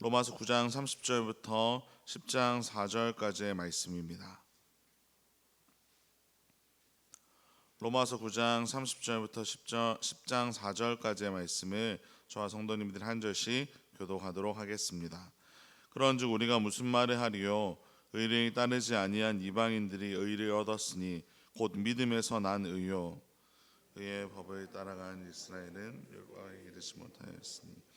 로마서 9장 30절부터 10장 4절까지의 말씀입니다. 로마서 9장 30절부터 10장 4절까지의 말씀을 저와 성도님들이 한 절씩 교독하도록 하겠습니다. 그런즉 우리가 무슨 말을 하리요? 의를 따르지 아니한 이방인들이 의를 얻었으니 곧 믿음에서 난 의요. 의의 법을 따라간 이스라엘은 율법에 이르지 못하였으니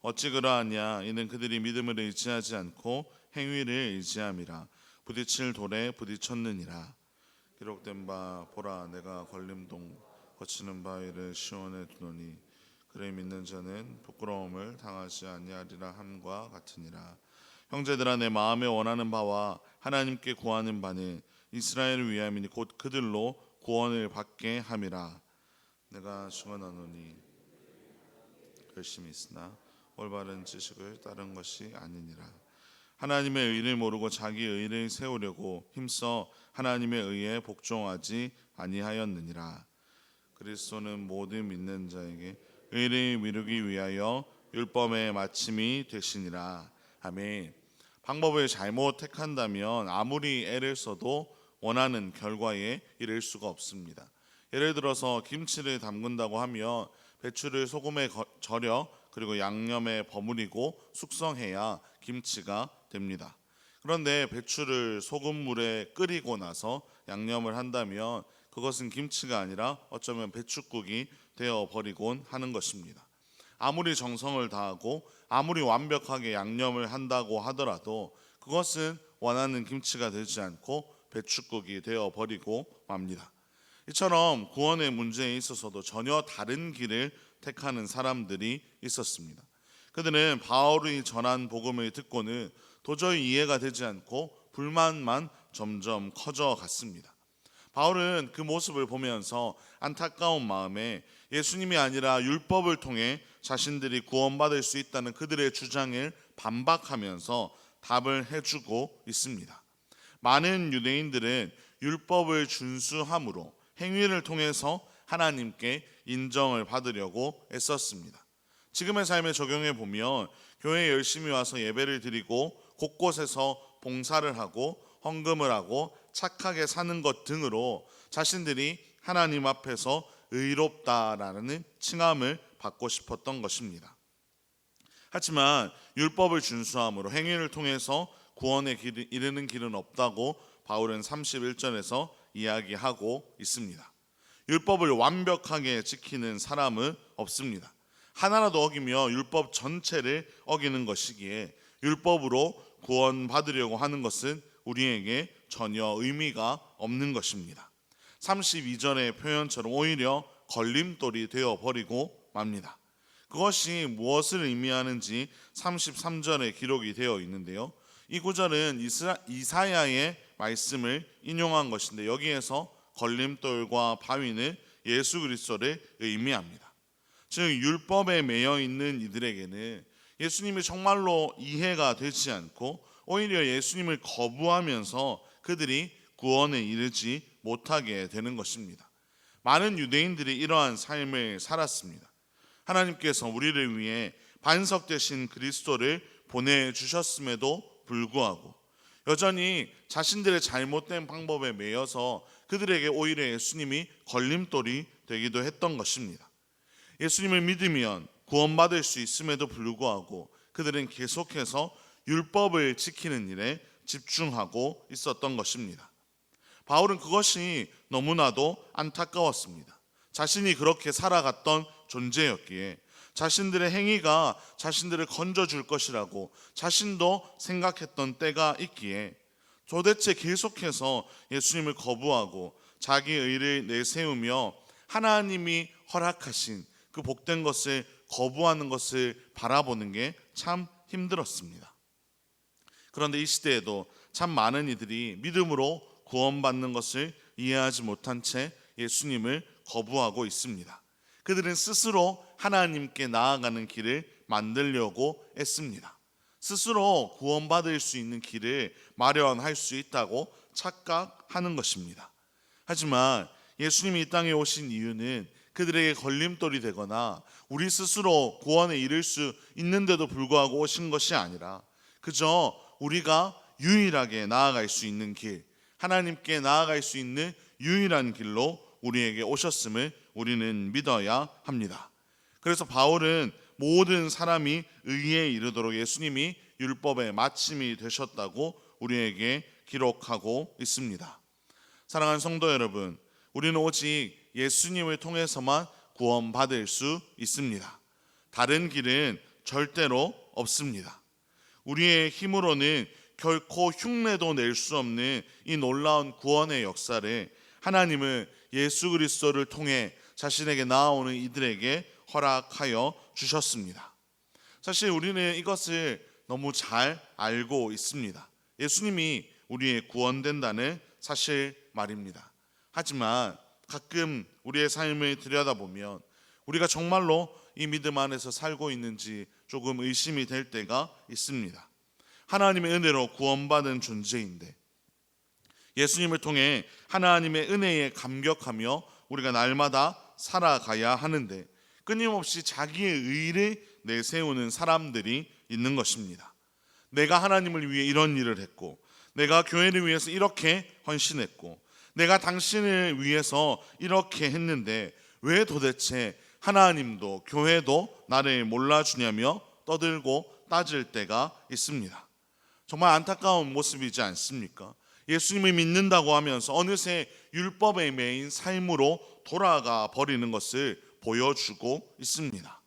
어찌 그러하냐? 이는 그들이 믿음을 의지하지 않고 행위를 의지함이라. 부딪힐 돌에 부딪혔느니라. 기록된 바 보라, 내가 걸림돌 거치는 바위를 시온에 두노니 그를 믿는 자는 부끄러움을 당하지 아니하리라 함과 같으니라. 형제들아, 내 마음에 원하는 바와 하나님께 구하는 바는 이스라엘을 위함이니 곧 그들로 구원을 받게 함이라. 내가 증언하노니 열심히 있으나 올바른 지식을 따른 것이 아니니라. 하나님의 의를 모르고 자기 의를 세우려고 힘써 하나님의 의에 복종하지 아니하였느니라. 그리스도는 모든 믿는 자에게 의를 이루기 위하여 율법의 마침이 되시니라. 아멘. 방법을 잘못 택한다면 아무리 애를 써도 원하는 결과에 이를 수가 없습니다. 예를 들어서 김치를 담근다고 하면 배추를 소금에 절여 그리고 양념에 버무리고 숙성해야 김치가 됩니다. 그런데 배추를 소금물에 끓이고 나서 양념을 한다면 그것은 김치가 아니라 어쩌면 배추국이 되어버리곤 하는 것입니다. 아무리 정성을 다하고 아무리 완벽하게 양념을 한다고 하더라도 그것은 원하는 김치가 되지 않고 배추국이 되어버리고 맙니다. 이처럼 구원의 문제에 있어서도 전혀 다른 길을 택하는 사람들이 있었습니다. 그들은 바울이 전한 복음을 듣고는 도저히 이해가 되지 않고 불만만 점점 커져 갔습니다. 바울은 그 모습을 보면서 안타까운 마음에 예수님이 아니라 율법을 통해 자신들이 구원받을 수 있다는 그들의 주장을 반박하면서 답을 해주고 있습니다. 많은 유대인들은 율법을 준수함으로 행위를 통해서 하나님께 인정을 받으려고 애썼습니다. 지금의 삶에 적용해 보면 교회에 열심히 와서 예배를 드리고 곳곳에서 봉사를 하고 헌금을 하고 착하게 사는 것 등으로 자신들이 하나님 앞에서 의롭다라는 칭함을 받고 싶었던 것입니다. 하지만 율법을 준수함으로 행위를 통해서 구원에 이르는 길은 없다고 바울은 31절에서 이야기하고 있습니다. 율법을 완벽하게 지키는 사람은 없습니다. 하나라도 어기며 율법 전체를 어기는 것이기에 율법으로 구원받으려고 하는 것은 우리에게 전혀 의미가 없는 것입니다. 32절의 표현처럼 오히려 걸림돌이 되어버리고 맙니다. 그것이 무엇을 의미하는지 33절에 기록이 되어 있는데요. 이 구절은 이사야의 말씀을 인용한 것인데 여기에서 걸림돌과 바위는 예수 그리스도를 의미합니다. 즉 율법에 매여 있는 이들에게는 예수님이 정말로 이해가 되지 않고 오히려 예수님을 거부하면서 그들이 구원에 이르지 못하게 되는 것입니다. 많은 유대인들이 이러한 삶을 살았습니다. 하나님께서 우리를 위해 반석 되신 그리스도를 보내주셨음에도 불구하고 여전히 자신들의 잘못된 방법에 매여서 그들에게 오히려 예수님이 걸림돌이 되기도 했던 것입니다. 예수님을 믿으면 구원받을 수 있음에도 불구하고 그들은 계속해서 율법을 지키는 일에 집중하고 있었던 것입니다. 바울은 그것이 너무나도 안타까웠습니다. 자신이 그렇게 살아갔던 존재였기에 자신들의 행위가 자신들을 건져줄 것이라고 자신도 생각했던 때가 있기에 도대체 계속해서 예수님을 거부하고 자기 의를 내세우며 하나님이 허락하신 그 복된 것을 거부하는 것을 바라보는 게 참 힘들었습니다. 그런데 이 시대에도 참 많은 이들이 믿음으로 구원받는 것을 이해하지 못한 채 예수님을 거부하고 있습니다. 그들은 스스로 하나님께 나아가는 길을 만들려고 애씁니다. 스스로 구원받을 수 있는 길을 마련할 수 있다고 착각하는 것입니다. 하지만 예수님이 이 땅에 오신 이유는 그들에게 걸림돌이 되거나 우리 스스로 구원에 이를 수 있는데도 불구하고 오신 것이 아니라 그저 우리가 유일하게 나아갈 수 있는 길, 하나님께 나아갈 수 있는 유일한 길로 우리에게 오셨음을 우리는 믿어야 합니다. 그래서 바울은 모든 사람이 의에 이르도록 예수님이 율법의 마침이 되셨다고 우리에게 기록하고 있습니다. 사랑하는 성도 여러분, 우리는 오직 예수님을 통해서만 구원받을 수 있습니다. 다른 길은 절대로 없습니다. 우리의 힘으로는 결코 흉내도 낼 수 없는 이 놀라운 구원의 역사를 하나님은 예수 그리스도를 통해 자신에게 나아오는 이들에게 허락하여 주셨습니다. 사실 우리는 이것을 너무 잘 알고 있습니다. 예수님이 우리의 구원된다는 사실 말입니다. 하지만 가끔 우리의 삶을 들여다보면 우리가 정말로 이 믿음 안에서 살고 있는지 조금 의심이 될 때가 있습니다. 하나님의 은혜로 구원받은 존재인데 예수님을 통해 하나님의 은혜에 감격하며 우리가 날마다 살아가야 하는데 끊임없이 자기의 의를 내세우는 사람들이 있는 것입니다. 내가 하나님을 위해 이런 일을 했고, 내가 교회를 위해서 이렇게 헌신했고, 내가 당신을 위해서 이렇게 했는데 왜 도대체 하나님도 교회도 나를 몰라주냐며 떠들고 따질 때가 있습니다. 정말 안타까운 모습이지 않습니까? 예수님을 믿는다고 하면서 어느새 율법에 매인 삶으로 돌아가 버리는 것을 보여주고 있습니다.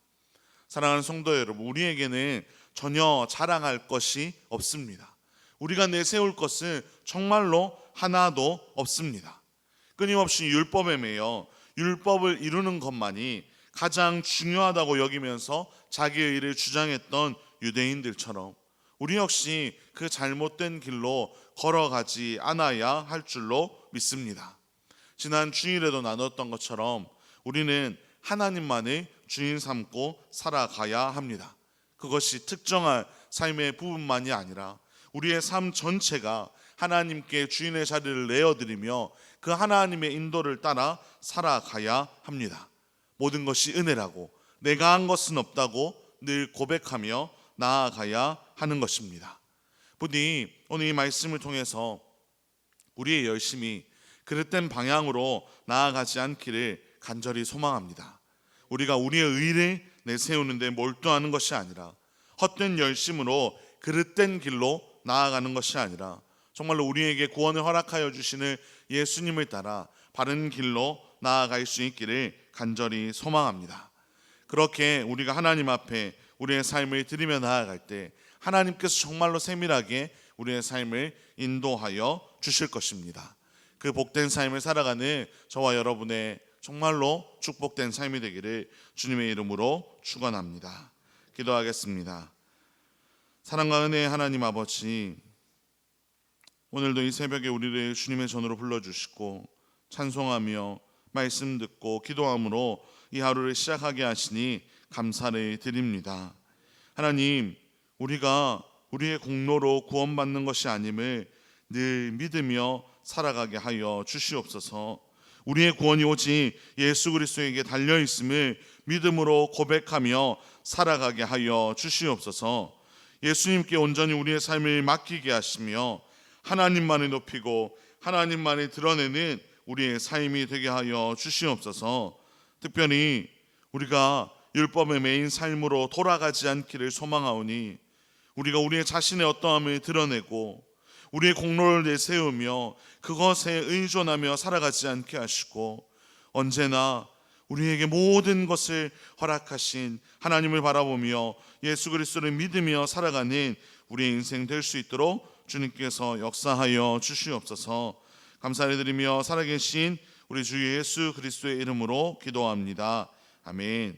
사랑하는 성도 여러분, 우리에게는 전혀 자랑할 것이 없습니다. 우리가 내세울 것은 정말로 하나도 없습니다. 끊임없이 율법에 매여 율법을 이루는 것만이 가장 중요하다고 여기면서 자기의 일을 주장했던 유대인들처럼 우리 역시 그 잘못된 길로 걸어가지 않아야 할 줄로 믿습니다. 지난 주일에도 나눴던 것처럼 우리는 하나님만을 주인 삼고 살아가야 합니다. 그것이 특정한 삶의 부분만이 아니라 우리의 삶 전체가 하나님께 주인의 자리를 내어드리며 그 하나님의 인도를 따라 살아가야 합니다. 모든 것이 은혜라고 내가 한 것은 없다고 늘 고백하며 나아가야 하는 것입니다. 부디 오늘 이 말씀을 통해서 우리의 열심이 그릇된 방향으로 나아가지 않기를 간절히 소망합니다. 우리가 우리의 의를 내세우는데 몰두하는 것이 아니라 헛된 열심으로 그릇된 길로 나아가는 것이 아니라 정말로 우리에게 구원을 허락하여 주시는 예수님을 따라 바른 길로 나아갈 수 있기를 간절히 소망합니다. 그렇게 우리가 하나님 앞에 우리의 삶을 드리며 나아갈 때 하나님께서 정말로 세밀하게 우리의 삶을 인도하여 주실 것입니다. 그 복된 삶을 살아가는 저와 여러분의 정말로 축복된 삶이 되기를 주님의 이름으로 축원합니다. 기도하겠습니다. 사랑과 은혜의 하나님 아버지, 오늘도 이 새벽에 우리를 주님의 전으로 불러주시고 찬송하며 말씀 듣고 기도함으로 이 하루를 시작하게 하시니 감사를 드립니다. 하나님, 우리가 우리의 공로로 구원받는 것이 아님을 늘 믿으며 살아가게 하여 주시옵소서. 우리의 구원이 오직 예수 그리스도에게 달려있음을 믿음으로 고백하며 살아가게 하여 주시옵소서. 예수님께 온전히 우리의 삶을 맡기게 하시며 하나님만을 높이고 하나님만을 드러내는 우리의 삶이 되게 하여 주시옵소서. 특별히 우리가 율법의 매인 삶으로 돌아가지 않기를 소망하오니 우리가 우리의 자신의 어떠함을 드러내고 우리의 공로를 내세우며 그것에 의존하며 살아가지 않게 하시고 언제나 우리에게 모든 것을 허락하신 하나님을 바라보며 예수 그리스도를 믿으며 살아가는 우리의 인생 될 수 있도록 주님께서 역사하여 주시옵소서. 감사를 드리며 살아계신 우리 주 예수 그리스도의 이름으로 기도합니다. 아멘.